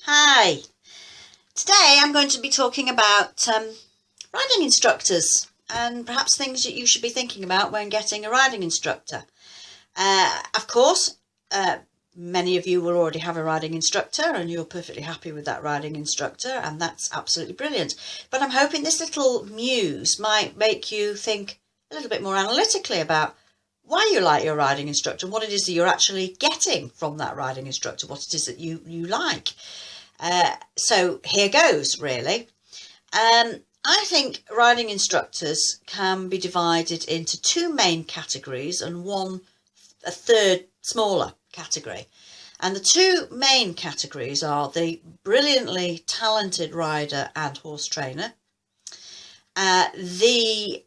Hi, today I'm going to be talking about riding instructors and perhaps things that you should be thinking about when getting a riding instructor. Of course, many of you will already have a riding instructor and you're perfectly happy with that riding instructor, and that's absolutely brilliant. But I'm hoping this little muse might make you think a little bit more analytically about why you like your riding instructor and what it is that you're actually getting from that riding instructor, what it is that you like. So here goes, really. I think riding instructors can be divided into two main categories and a third smaller category. And the two main categories are the brilliantly talented rider and horse trainer, the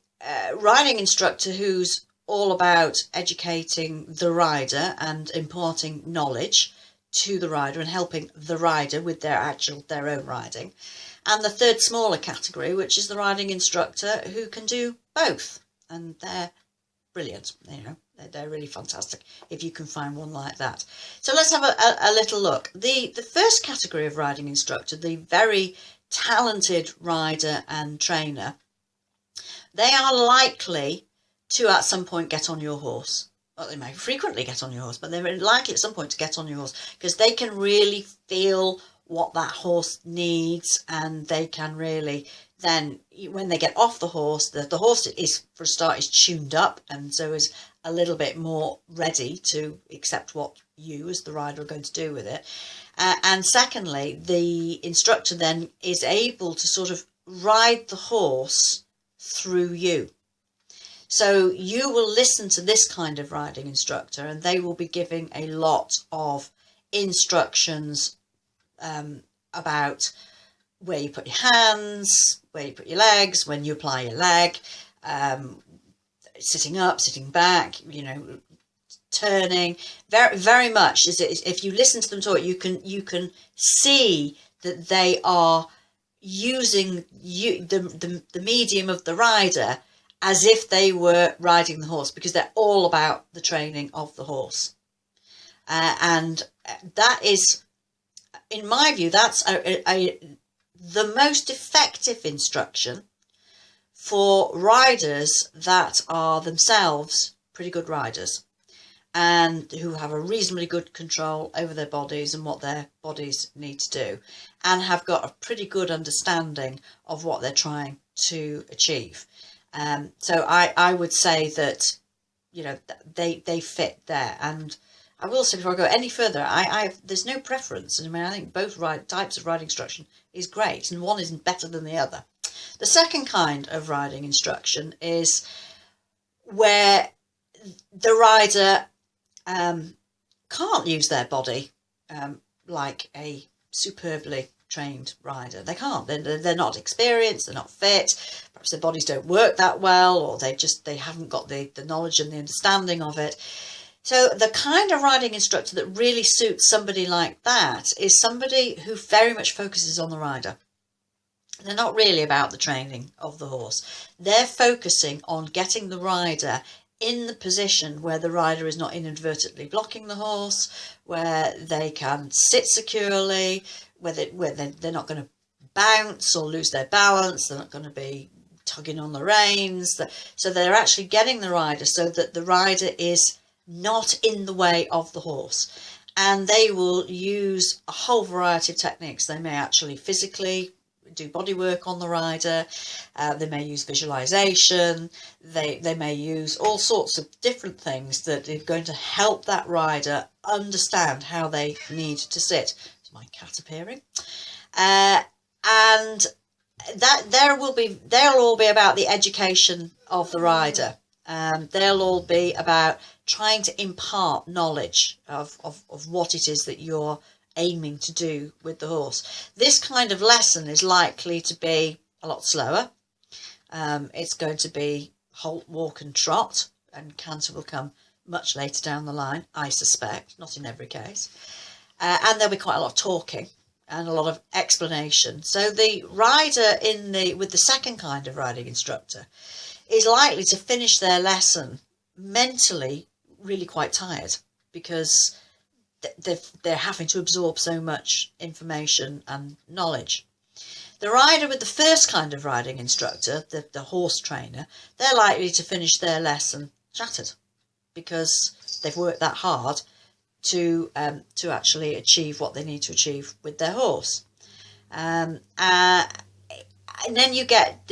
riding instructor who's all about educating the rider and imparting knowledge to the rider and helping the rider with their own riding, and the third smaller category, which is the riding instructor who can do both, and they're brilliant. They're really fantastic if you can find one like that. So let's have a little look. The first category of riding instructor, the very talented rider and trainer, they are likely to at some point get on your horse. Well, they may frequently get on your horse, but they're likely at some point to get on your horse because they can really feel what that horse needs, and they can really then, when they get off the horse is, for a start, is tuned up, and so is a little bit more ready to accept what you as the rider are going to do with it. And secondly, the instructor then is able to sort of ride the horse through you. So you will listen to this kind of riding instructor and they will be giving a lot of instructions about where you put your hands, where you put your legs, when you apply your leg, sitting up, sitting back, turning. Very, very much if you listen to them talk, you can see that they are using the medium of the rider as if they were riding the horse, because they're all about the training of the horse. And that is, in my view, that's the most effective instruction for riders that are themselves pretty good riders and who have a reasonably good control over their bodies and what their bodies need to do, and have got a pretty good understanding of what they're trying to achieve. So I would say that, they fit there. And I will say, before I go any further, there's no preference. I mean, I think both types of riding instruction is great, and one isn't better than the other. The second kind of riding instruction is where the rider can't use their body like a superbly trained rider. They can't. They're not experienced. They're not fit. Perhaps their bodies don't work that well, or they haven't got the knowledge and the understanding of it. So the kind of riding instructor that really suits somebody like that is somebody who very much focuses on the rider. They're not really about the training of the horse. They're focusing on getting the rider in the position where the rider is not inadvertently blocking the horse, where they can sit securely, where they're not going to bounce or lose their balance, they're not going to be tugging on the reins. So they're actually getting the rider so that the rider is not in the way of the horse. And they will use a whole variety of techniques. They may actually physically do body work on the rider, they may use visualization, they may use all sorts of different things that are going to help that rider understand how they need to sit. Is my cat appearing? And they'll all be about the education of the rider. They'll all be about trying to impart knowledge of what it is that you're aiming to do with the horse. This kind of lesson is likely to be a lot slower. It's going to be halt, walk and trot, and canter will come much later down the line, I suspect, not in every case. And there'll be quite a lot of talking and a lot of explanation. So the rider with the second kind of riding instructor is likely to finish their lesson mentally really quite tired, because they're having to absorb so much information and knowledge. The rider with the first kind of riding instructor, the horse trainer, they're likely to finish their lesson shattered because they've worked that hard to actually achieve what they need to achieve with their horse. And then you get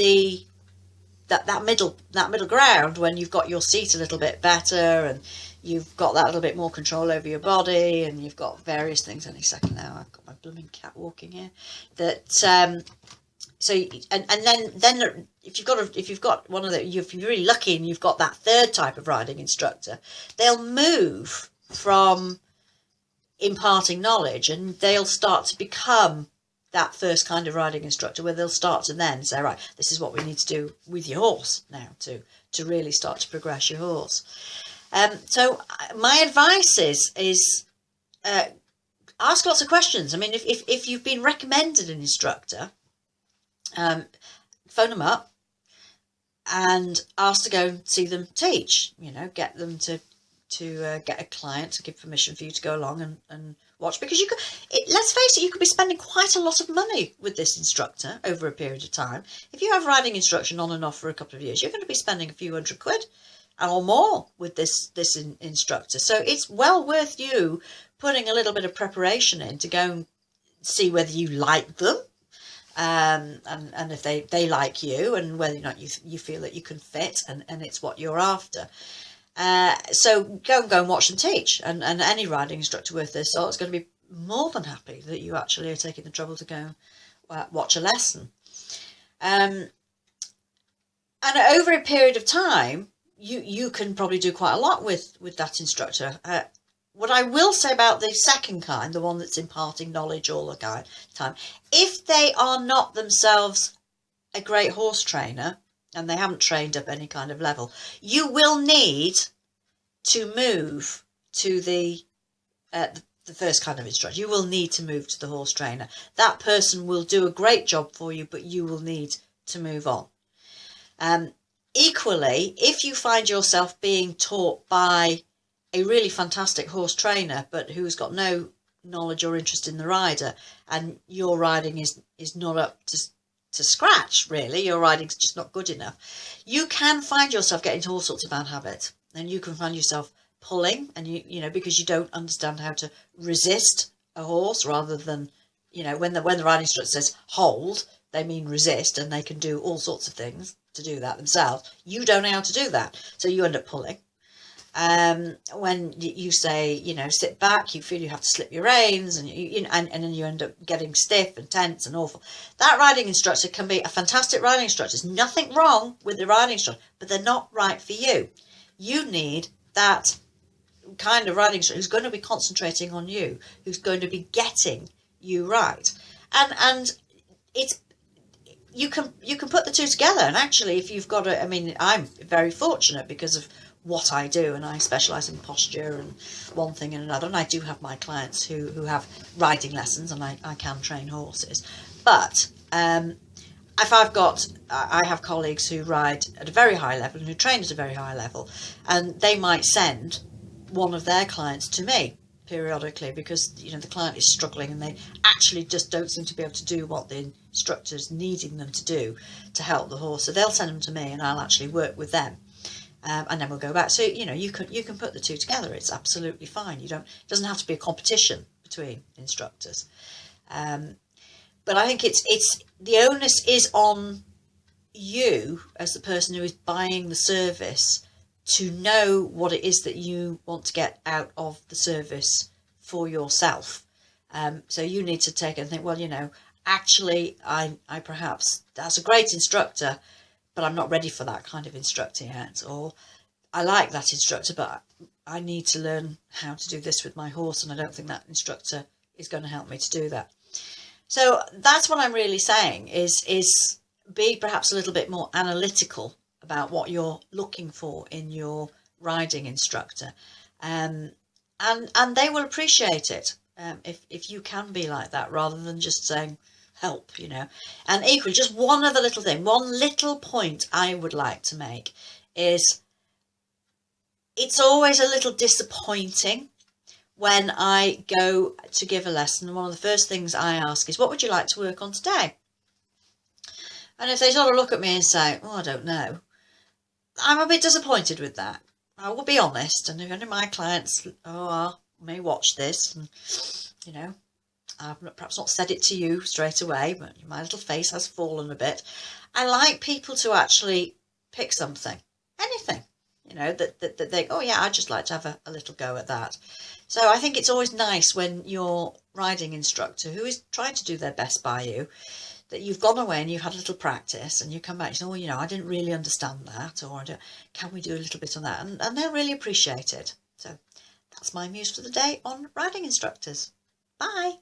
that middle ground when you've got your seat a little bit better and you've got that little bit more control over your body, and you've got various things. Any second now, I've got my blooming cat walking here. That so and then if you've got one of the, if you're really lucky and you've got that third type of riding instructor, they'll move from imparting knowledge and they'll start to become that first kind of riding instructor, where they'll start to then say, right, this is what we need to do with your horse now to really start to progress your horse. So my advice is ask lots of questions. I mean, if you've been recommended an instructor, phone them up and ask to go and see them teach. You know, get them to get a client to give permission for you to go along and watch, because you could, let's face it, you could be spending quite a lot of money with this instructor over a period of time. If you have riding instruction on and off for a couple of years, you're going to be spending a few £100 or more with this instructor. So it's well worth you putting a little bit of preparation in to go and see whether you like them, and if they like you, and whether or not you feel that you can fit and it's what you're after. So go and watch them teach, and any riding instructor worth their salt is going to be more than happy that you actually are taking the trouble to go watch a lesson. And over a period of time, you can probably do quite a lot with that instructor. What I will say about the second kind, the one that's imparting knowledge all the time, if they are not themselves a great horse trainer and they haven't trained up any kind of level, you will need to move to the first kind of instructor. You will need to move to the horse trainer. That person will do a great job for you, but you will need to move on. Equally, if you find yourself being taught by a really fantastic horse trainer, but who's got no knowledge or interest in the rider, and your riding is not up to scratch, really, your riding's just not good enough, you can find yourself getting into all sorts of bad habits, and you can find yourself pulling, and you know, because you don't understand how to resist a horse, rather than, you know, when the riding instructor says hold, they mean resist, and they can do all sorts of things to do that themselves. You don't know how to do that, so you end up pulling. When you say, you know, sit back, you feel you have to slip your reins, and and then you end up getting stiff and tense and awful. That riding instructor can be a fantastic riding instructor. There's nothing wrong with the riding instructor, but they're not right for you. You need that kind of riding instructor who's going to be concentrating on you, who's going to be getting you right, and it's. You can put the two together, and actually, if you've got I mean, I'm very fortunate because of what I do, and I specialise in posture and one thing and another, and I do have my clients who have riding lessons, and I can train horses. But if I have colleagues who ride at a very high level and who train at a very high level, and they might send one of their clients to me periodically because, you know, the client is struggling and they actually just don't seem to be able to do what the instructor's needing them to do to help the horse. So they'll send them to me, and I'll actually work with them, and then we'll go back. So, you know, you can put the two together. It's absolutely fine. It doesn't have to be a competition between instructors. But I think it's the onus is on you as the person who is buying the service to know what it is that you want to get out of the service for yourself. So you need to take and think, well, you know, actually, I perhaps, that's a great instructor, but I'm not ready for that kind of instructor yet. Or I like that instructor, but I need to learn how to do this with my horse, and I don't think that instructor is going to help me to do that. So that's what I'm really saying is be perhaps a little bit more analytical about what you're looking for in your riding instructor, and they will appreciate it if you can be like that, rather than just saying help, you know. And equally, just one other little thing, one little point I would like to make is it's always a little disappointing when I go to give a lesson, one of the first things I ask is, what would you like to work on today? And if they sort of look at me and say, oh, I don't know, I'm a bit disappointed with that. I will be honest. And if any of my clients may watch this, and you know, I've perhaps not said it to you straight away, but my little face has fallen a bit. I like people to actually pick something, anything, you know, that they, oh yeah, I'd just like to have a little go at that. So I think it's always nice when your riding instructor, who is trying to do their best by you, that you've gone away and you've had a little practice and you come back and say, oh, you know, I didn't really understand that, or can we do a little bit on that? And they'll really appreciate it. So that's my muse for the day on riding instructors. Bye.